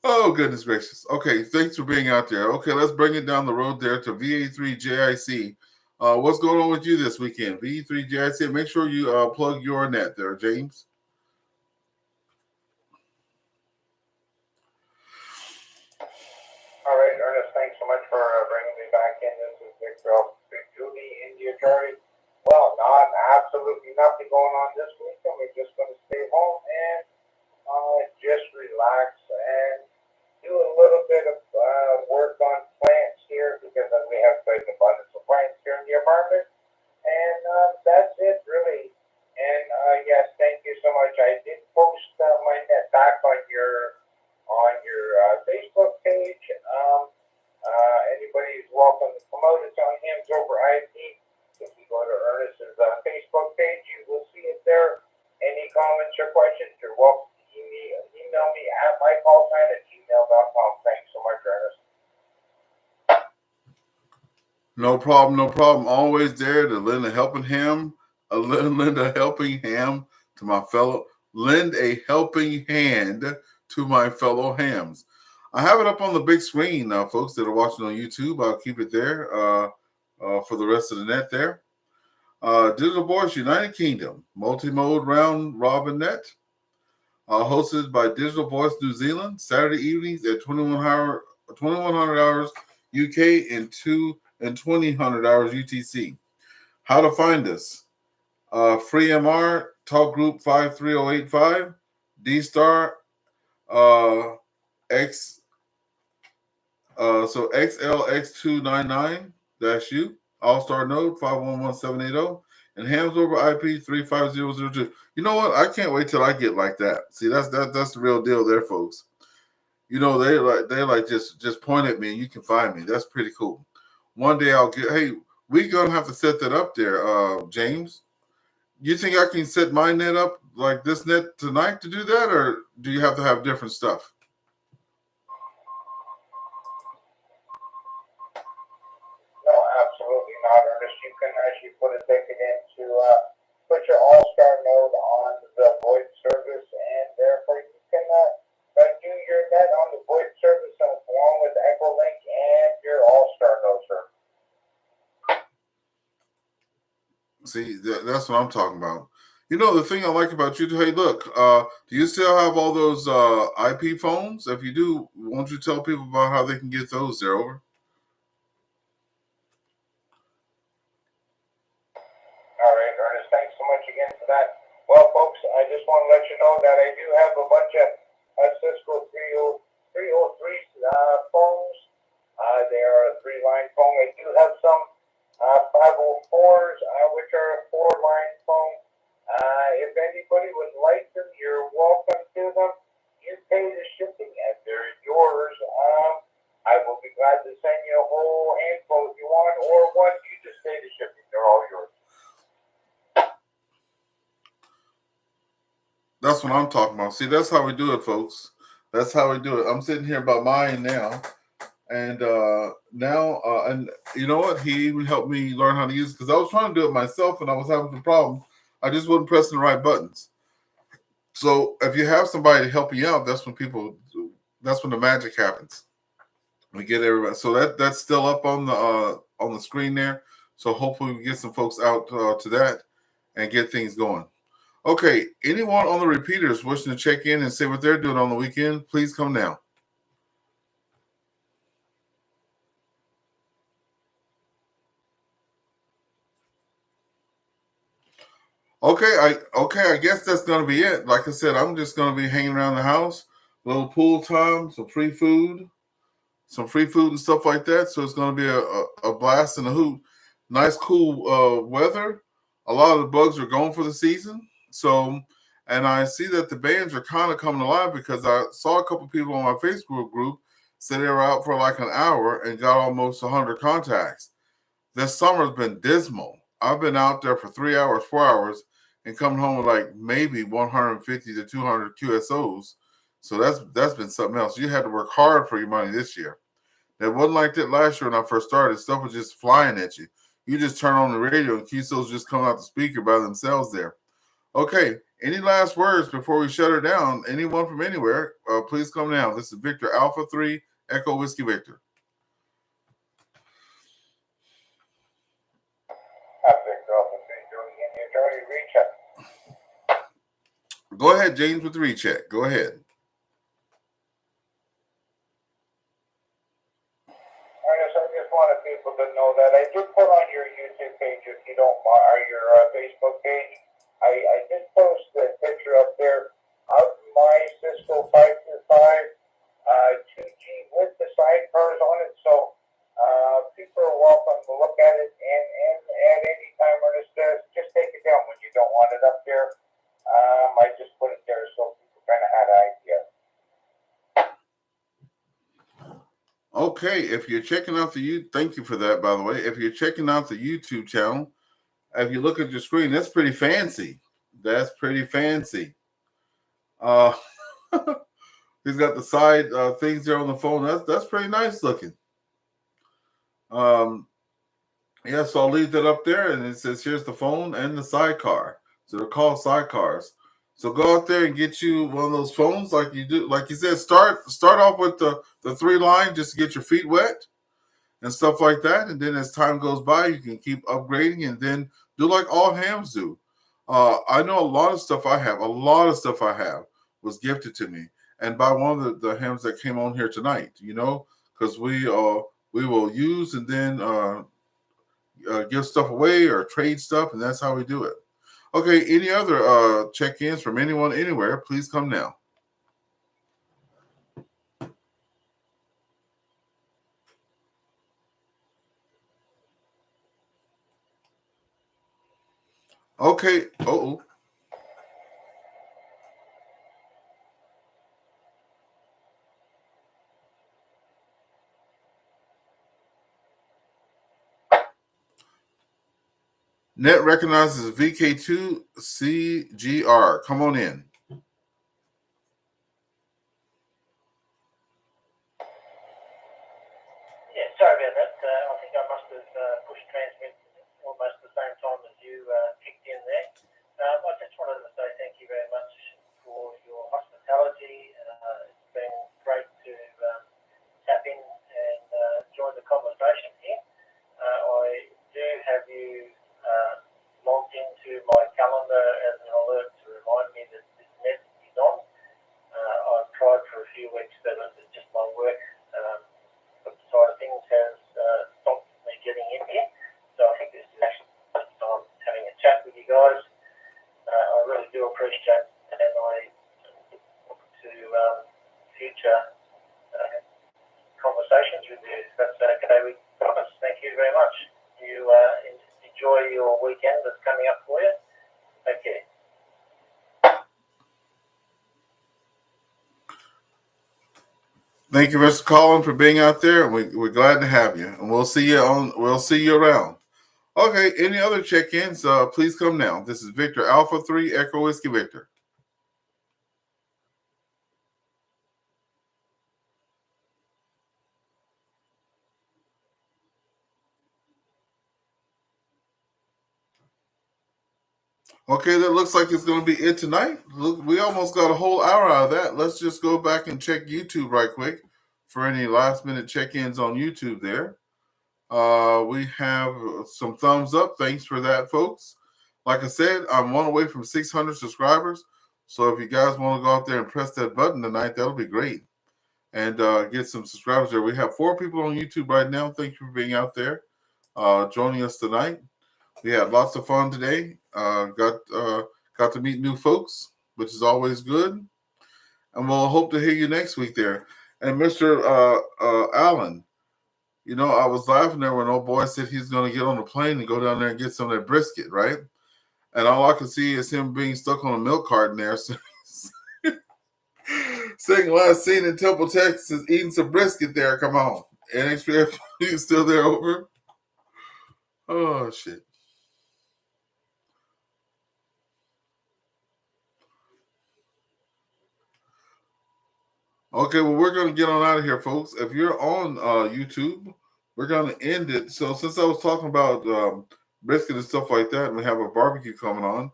Oh, goodness gracious. Okay, thanks for being out there. Okay, let's bring it down the road there to VA3JIC. What's going on with you this weekend? VA3JIC, make sure you plug your net there, James. much for bringing me back in. This is Victor Big Judy, India Charlie. Well, absolutely nothing going on this weekend. We're just going to stay home and just relax and do a little bit of work on plants here because we have such an abundance of plants here in the apartment. And that's it, really. And yes, thank you so much. I did post my net back on your Facebook page. Anybody's welcome to promote it on Hands Over IP. If you go to Ernest's Facebook page, you will see it there. Any comments or questions, you're welcome to email me at mycallsign@gmail.com. Thanks so much, Ernest. No problem, no problem. Always there to lend a helping hand, lend a helping hand to my fellow, lend a helping hand to my fellow hams. I have it up on the big screen now, folks that are watching on YouTube. I'll keep it there for the rest of the net there. Digital Voice United Kingdom, multi-mode round robin net, hosted by Digital Voice New Zealand, Saturday evenings at 2100 hours UK and 2000 hours UTC. How to find us? Free MR, Talk Group 53085, D-Star, X, so XLX299-U, AllStar Node 511780, and Hams over IP 35002. You know what? I can't wait till I get like that. See, that's the real deal there, folks. You know, they like just point at me and you can find me. That's pretty cool. One day I'll get. Hey, we're gonna have to set that up there, James. You think I can set my net up like this net tonight to do that, or do you have to have different stuff? No, absolutely not, Ernest. You can actually put a ticket in to put your AllStar Node on the VoIP service, and therefore you can do your net on the VoIP service along with EchoLink and your AllStar Node service. See, that's what I'm talking about. You know, the thing I like about you, hey, look, do you still have all those IP phones? If you do, won't you tell people about how they can get those there over? All right, Ernest, thanks so much again for that. Well, folks, I just want to let you know that I do have a bunch of Cisco 303 phones. They are a 3-line phone. I do have some 504s, which are a 4-line phone. If anybody would like them, you're welcome to them. You pay the shipping and they're yours. I will be glad to send you a whole handful if you want, or one, you just pay the shipping. They're all yours. That's what I'm talking about. See, that's how we do it, folks. That's how we do it. I'm sitting here by mine now. And and you know what? He even helped me learn how to use it because I was trying to do it myself and I was having some problems. I just wasn't pressing the right buttons. So if you have somebody to help you out, that's when the magic happens. We get everybody. So that's still up on the screen there. So hopefully we get some folks out to that and get things going. Okay, anyone on the repeaters wishing to check in and say what they're doing on the weekend, please come now. Okay, I guess that's gonna be it. Like I said, I'm just gonna be hanging around the house, a little pool time, some free food and stuff like that. So it's gonna be a blast and a hoot. Nice, cool weather. A lot of the bugs are gone for the season. So, and I see that the bands are kind of coming alive because I saw a couple people on my Facebook group say they were out for like an hour and got almost 100 contacts. This summer's been dismal. I've been out there for 3 hours, 4 hours, and coming home with like maybe 150 to 200 QSOs. So that's been something else. You had to work hard for your money this year. It wasn't like that last year when I first started. Stuff was just flying at you. You just turn on the radio and QSOs just come out the speaker by themselves there. Okay, any last words before we shut her down? Anyone from anywhere, please come now. This is Victor Alpha 3 Echo Whiskey Victor. Go ahead, James, with the recheck. Go ahead. wanted people to know that. I did put on your YouTube page, if you don't mind, or your Facebook page. I did post a picture up there of my Cisco 525 2G with the sidecars on it. So people are welcome to look at it, and at any time when it says, just take it down when you don't want it up there. I just put it there so people kind of had an idea. Okay, if you're checking out thank you for that, by the way. If you're checking out the YouTube channel, if you look at your screen, that's pretty fancy. That's pretty fancy. He's got the side things there on the phone. That's pretty nice looking. Yeah, so I'll leave that up there, and it says here's the phone and the sidecar. So they're called sidecars. So go out there and get you one of those phones, like you do. Like you said, start off with the 3-line just to get your feet wet and stuff like that. And then as time goes by, you can keep upgrading and then do like all hams do. I know a lot of stuff I have was gifted to me, and by one of the hams that came on here tonight. Because we will use and then give stuff away or trade stuff, and that's how we do it. Okay, any other check-ins from anyone anywhere, please come now. Okay. Uh-oh. Net recognizes VK2CGR. Come on in. Yeah, sorry about that. I think I must have pushed transmit almost the same time as you kicked in there. I just wanted to say thank you very much for your hospitality. It's been great to tap in and join the conversation here. I do have you logged into my calendar as an alert to remind me that this net is on. I've tried for a few weeks, but it's just my work side of things has stopped me getting in here. So I think this is actually the first time having a chat with you guys. I really do appreciate it, and I look to future conversations with you. That's okay with us. Thank you very much. You enjoy your weekend that's coming up for you. Take care. Thank you, Mr. Collin, for being out there. We're glad to have you, and we'll see you around. Okay, any other check-ins? Please come now. This is Victor Alpha 3 Echo Whiskey Victor. Okay, that looks like it's going to be it tonight. Look, we almost got a whole hour out of that. Let's just go back and check YouTube right quick for any last-minute check-ins on YouTube there. We have some thumbs up. Thanks for that, folks. Like I said, I'm one away from 600 subscribers. So if you guys want to go out there and press that button tonight, that'll be great. And get some subscribers there. We have 4 people on YouTube right now. Thank you for being out there, joining us tonight. We had lots of fun today. Got to meet new folks, which is always good. And we'll hope to hear you next week there. And Mr. Allen, I was laughing there when old boy said he's going to get on the plane and go down there and get some of that brisket, right? And all I can see is him being stuck on a milk carton there. Saying last seen in Temple, Texas, eating some brisket there. Come on. NXPF, you still there, over? Oh, shit. Okay, well, we're going to get on out of here, folks. If you're on YouTube, we're going to end it. So since I was talking about brisket and stuff like that, and we have a barbecue coming on,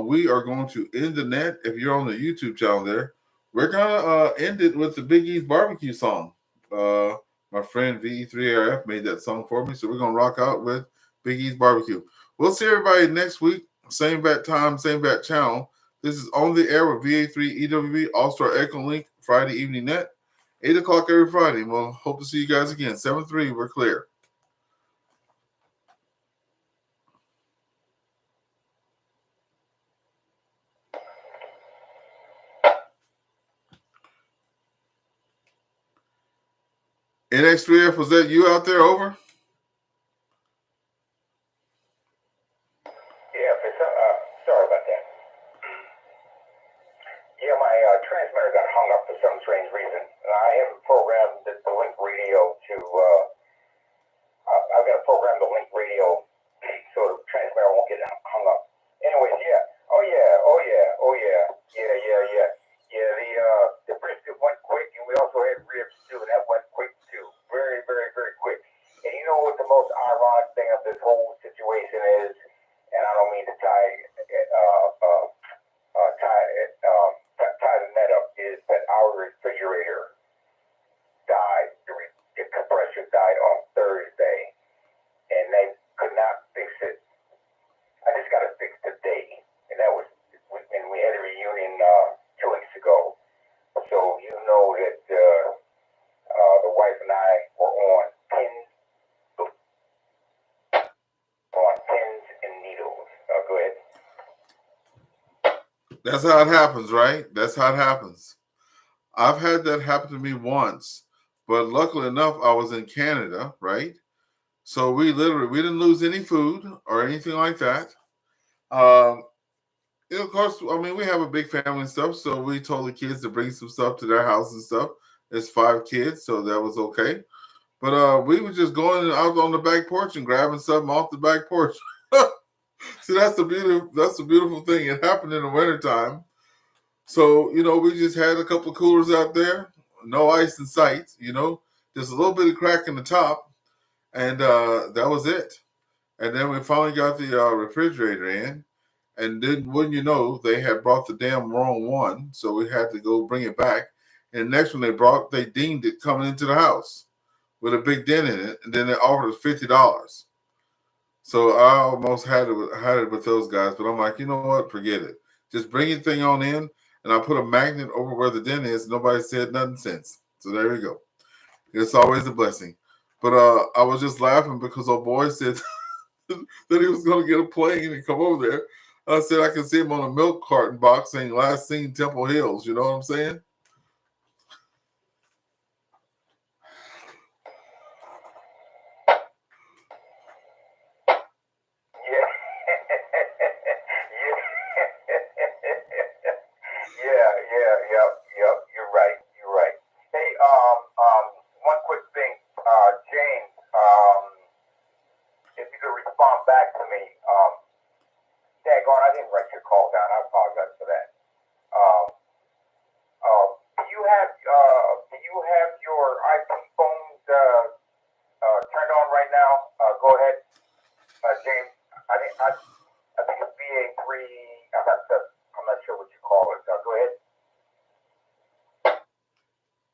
we are going to end the net. If you're on the YouTube channel there, we're going to end it with the Big E's barbecue song. My friend VA3EWV-L made that song for me, so we're going to rock out with Big E's barbecue. We'll see everybody next week. Same bat time, same bat channel. This is On the Air with VA3EWV AllStar EchoLink Friday evening net, 8 o'clock every Friday. We'll hope to see you guys again. 7-3, we're clear. NX3F, was that you out there? Over. Yeah, sorry about that. Yeah, my transmitter got hung up for some strange reason. I haven't programmed the link radio to, I've got to program the link radio so the transmitter won't get hung up. Anyways, yeah. Oh, yeah. Oh, yeah. Oh, yeah. Yeah, yeah, yeah. Yeah, the brisket went quick, and we also had ribs, too, and that went quick, too. Very, very, very quick. And you know what the most ironic thing of this whole situation is? And I don't mean to tie the net up, is that our refrigerator died. The compressor died on Thursday, and they could not fix it. I just got it fixed today, and we had a reunion 2 weeks ago. So you know that the wife and I were on pins and needles. Go ahead. That's how it happens, right? That's how it happens. I've had that happen to me once, but luckily enough, I was in Canada, right? So we didn't lose any food or anything like that. Of course, I mean, we have a big family and stuff, so we told the kids to bring some stuff to their house and stuff. There's 5 kids, so that was okay. But we were just going out on the back porch and grabbing something off the back porch. See, that's the beautiful thing. It happened in the wintertime. So, we just had a couple of coolers out there, no ice in sight, just a little bit of crack in the top, and that was it. And then we finally got the refrigerator in, and then wouldn't you know, they had brought the damn wrong one, so we had to go bring it back. And the next one they deemed it coming into the house with a big dent in it, and then they offered us $50. So I almost had it with those guys, but I'm like, you know what? Forget it. Just bring your thing on in, and I put a magnet over where the dent is. Nobody said nothing since. So there you go. It's always a blessing. But I was just laughing because old boy said that he was going to get a plane and come over there. I said I can see him on a milk carton box saying "Last seen Temple Hills." You know what I'm saying? Yep. You're right. Hey, one quick thing, James, if you could respond back to me, daggone, I didn't write your call down. I apologize for that. Do you have your IP phones turned on right now? Go ahead, James. I think it's VA3. I'm not sure what you call it. Go ahead.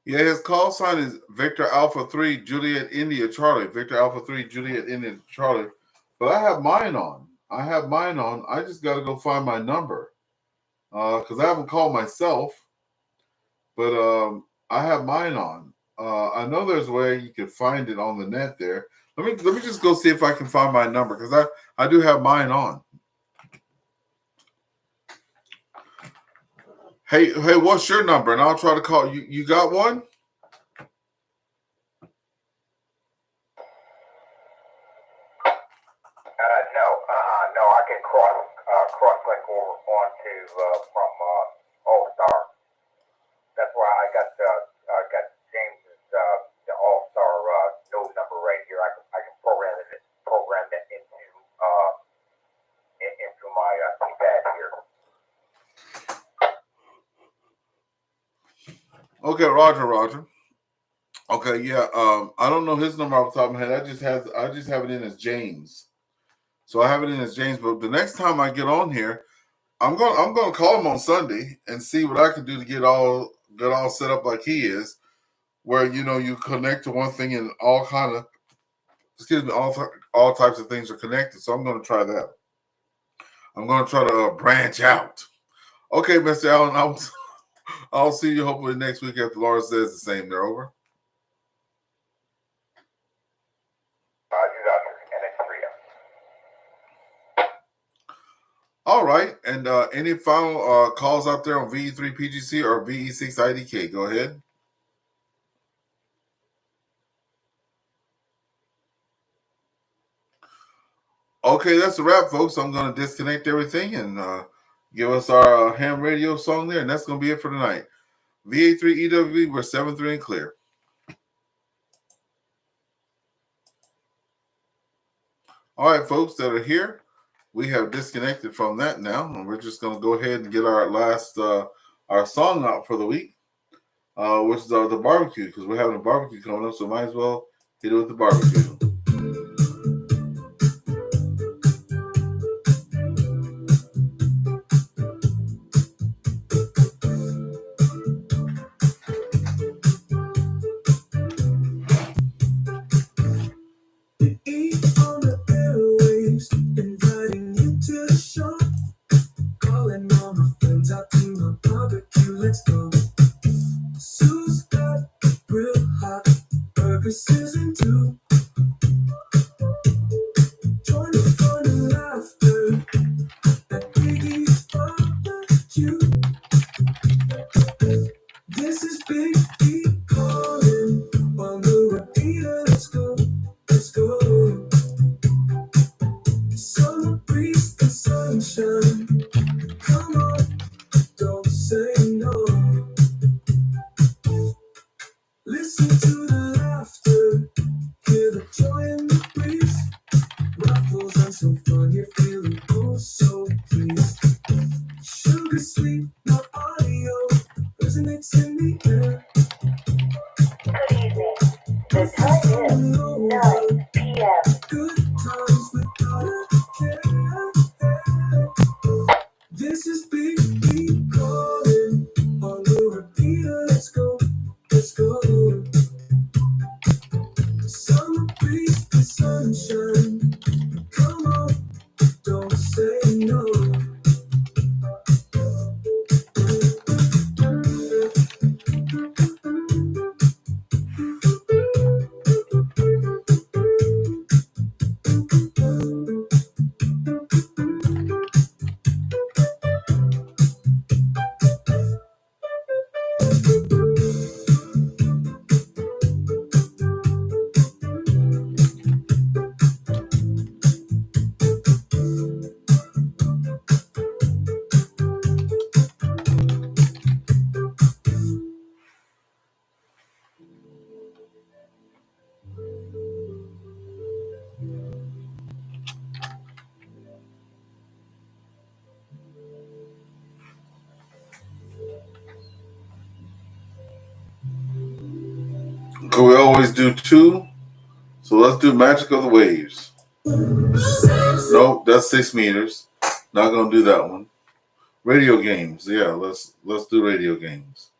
Yeah, his call sign is Victor Alpha 3 Juliet India Charlie. Victor Alpha 3 Juliet India Charlie. But I have mine on. I just got to go find my number because I haven't called myself. But I have mine on. I know there's a way you can find it on the net there. Let me just go see if I can find my number because I do have mine on. Hey, what's your number? And I'll try to call you. You got one? No. I can cross link over onto from AllStar. That's why I got James's the AllStar node number right here. I can program that into my keypad here. Okay, Roger. Okay, yeah. I don't know his number off the top of my head. I just have it in as James. So I have it in as James. But the next time I get on here, I'm gonna call him on Sunday and see what I can do to get all set up like he is, where you connect to one thing and all types of things are connected. So I'm gonna try that. I'm gonna try to branch out. Okay, Mr. Allen, I'll see you hopefully next week after Laura says the same. They're over. All right, and any final calls out there on VE3PGC or VE6IDK? Go ahead. Okay, that's a wrap, folks. I'm going to disconnect everything and give us our ham radio song there, and that's going to be it for tonight. VA3EWV, we're 7-3 and clear. All right, folks that are here, we have disconnected from that now, and we're just going to go ahead and get our last our song out for the week, which is the barbecue, because we're having a barbecue coming up, so might as well hit it with the barbecue. On the airwaves, inviting you to the show. Calling all my friends out to my barbecue. Let's go. Sue's got real hot burger season 2. Join the fun and laughter at Biggie's barbecue. This is Big E calling on the repeater. Let's go. Let's go. Summer breeze and sunshine. Come on, don't say no. Listen to the laughter, hear the joy in the breeze. Ruffles and so fun, you're feeling oh so pleased. Sugar sweet, no audio, resonates in the air. Good evening. The time is 9 p.m. Good times without a care. This is Big E calling on the repeater. Let's go, let's go. Summer breeze and sunshine. Come on, don't say no. Okay, we always do 2, so let's do Magic of the Waves. Nope, that's 6 meters. Not gonna do that one. Radio games, yeah. Let's do radio games.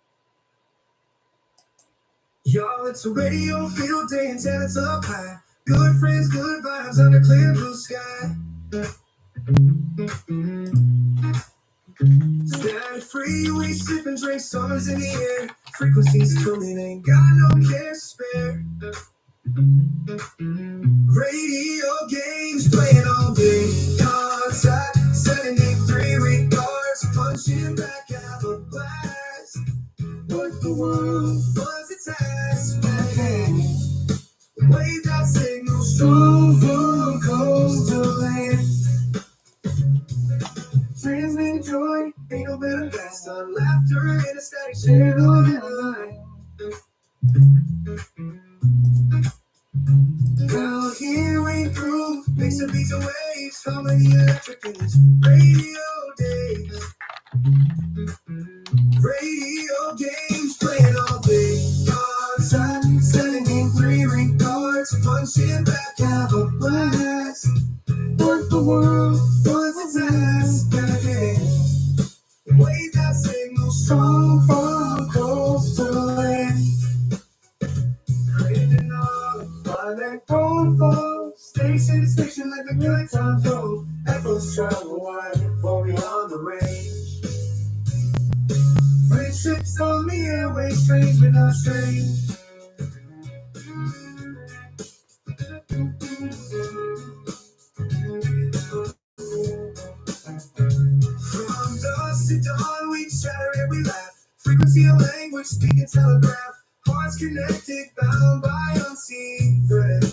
Y'all, it's a radio field day and it's up high. Good friends, good vibes under clear blue sky. Static free, we sipping drink, stars in the air. Frequencies tuning, ain't got no care to spare. Radio games playing all day. Outside, 73 regards, punching back, have a blast. What the world was its ass. Wave that signal strong from coast to land. Transmit joy, ain't no better blast on laughter in a static channel in a line. Now here we groove, mix of beats and waves, harmony electric beats, radio days. Radio games playing all day. Outside, 73 regards, punching back, have a blast. What the world was its ass. Wave that signal strong from coast to land. Craving all, find that going for. Station to station like a good time flow. Echoes travel wide, far beyond the range. Friendships on the airways, strange but not strange. From dusk to dawn, we chatter and we laugh. Frequency of language, speak and telegraph. Hearts connected, bound by unseen thread.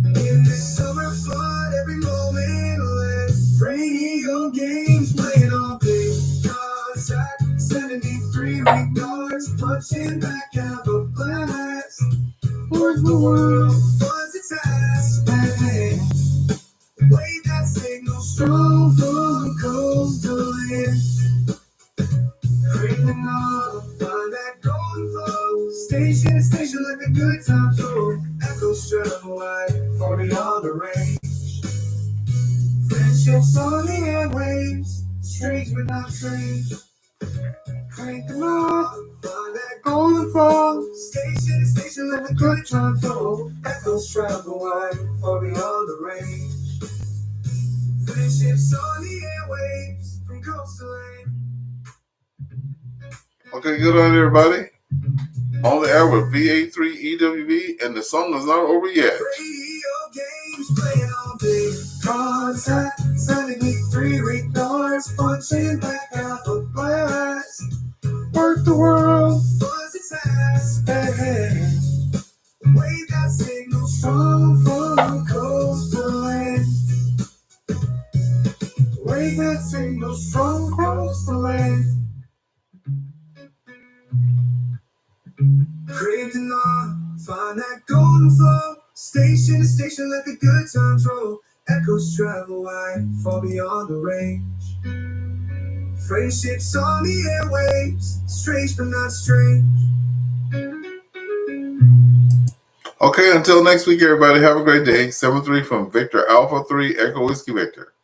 In this summer flood, every moment less. Radio games playing all day. Contact 73 regards, punching back out a blast. Worth the world was its ass. Hey, wave that signal strong from coast to land. Creeping up, find that golden flow. Station to station like a good time show. Echoes travel wide, far beyond the range. Friendships on the airwaves, strange but not strange. Crank them up, find that golden flow. Station to station like a good time show. Echoes travel wide, far beyond the range. Friendships on the airwaves, from coast to land. Okay, good on everybody. On the air with VA3EWV, and the song is not over yet. Radio games playing all day. Contact 73 regards, punching back out the blast. Work the world was its ass. Hey, wave that signal strong from coast to land. Wave that signal strong across the land. Craving on, find that golden flow. Station to station, let the good times roll. Echoes travel wide, far beyond the range. Friendships on the airwaves, strange but not strange. Okay, until next week, everybody, have a great day. 7-3 from Victor Alpha 3 Echo Whiskey Victor.